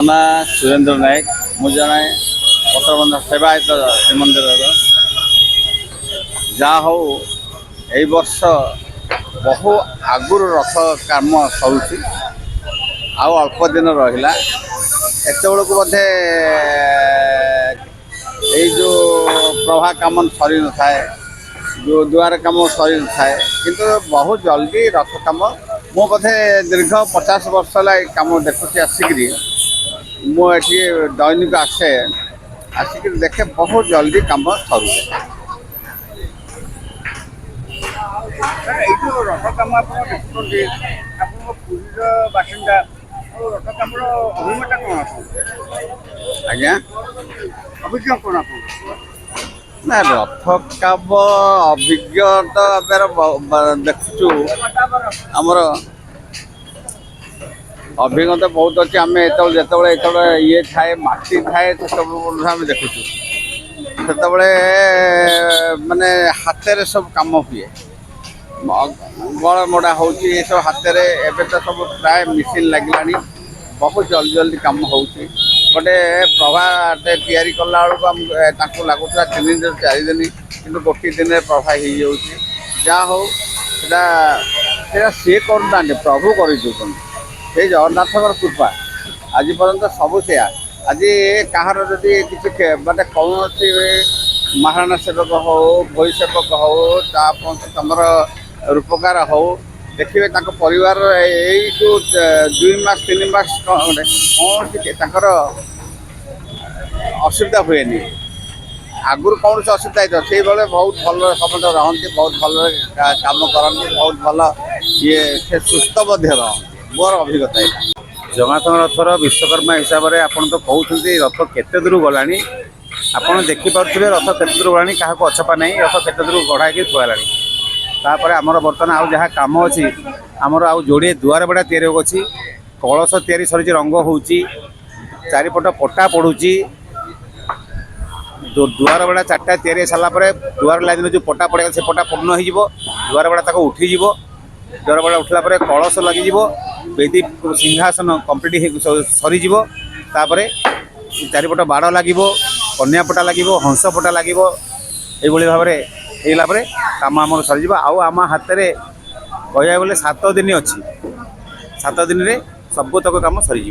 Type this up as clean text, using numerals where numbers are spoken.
ना सुरेंद्र नायक मु जड़े पत्रबंध सेवायत श्रीमंदिर जहा हो वर्ष बहु आगुर रथ काम सरुची अल्प दिन रहा एत बड़क बोधे जो प्रभा कम सरी न थाए जो दुआर कम सरी न थाए किंतु बहुत जल्दी रथ कम मु बोधे दीर्घ 50 वर्ष कम देखुची आसिक मुझे दैनिक आसे आसिक देखे बहुत जल्दी कम सरू रथ कम पुरी बासिंदा रथ कम अभिज्ञता कौन आज्ञा अभिज्ञ कौन आप ना रथ कम अभिज्ञता देखु आमर अभिज्ञता बहुत अच्छे आम जो ये थाए मटी थाए आम देखुचु से माने हाथ में सब कम हुए गड़ मड़ा हो सब हाथ में तो सब प्राय मेसीन लगे बहुत जल्दी जल्दी कम हो गोटे प्रभाते तैयारी कला बेलू लगुला 3 दिन 4 दिन कि गोटे दिन प्रभा हो जहाँ हो सी करना प्रभु कर जगन्नाथ कृपा आज पर्यंत सब से आज कहार जदि किसी मानते कौन महाराणा सेवक हो भई सेवक हो तुम रूपकार हो देखिए परिवार जो 2 मास 3 मास कौन असुविधा हुए आगुरी कौन से असुविधा से बहुत भल समस्त रहती बहुत भल कम करती बहुत भल ये से सुस्थ रहा मोर अभिज्ञता है जगन्नाथ रथर विश्वकर्मा हिसाब से आपड़ तो कहते रथ केते दूर गला आपड़ देखिपे रथ केते दूर गला क्या अछपा नहीं रथ केते दूर गढ़ाई थुआला तापर आमर बर्तमान आउ जहाँ कम अच्छी आमर आउ जोड़े दुआर बेड़ा या कलश या सरी रंग हो चारिपट पटा पड़ुची दुआर बेड़ा 4टा या सारापर दुआर लाइन जो पटा पड़ेगा से पटा पूर्ण हो दुआर बेड़ा उठीज दुआर बेड़ा उठला कलश लगी वेदी सिंहासन कम्प्लीट सरीज तापर चारिपट बाड़ लगे कन्या पटा लगे हंस पटा लगे ये भाव में कम आम सरीज आम हाथ में कह 7 दिन अच्छी 7 दिन में सबतक कम सरीज।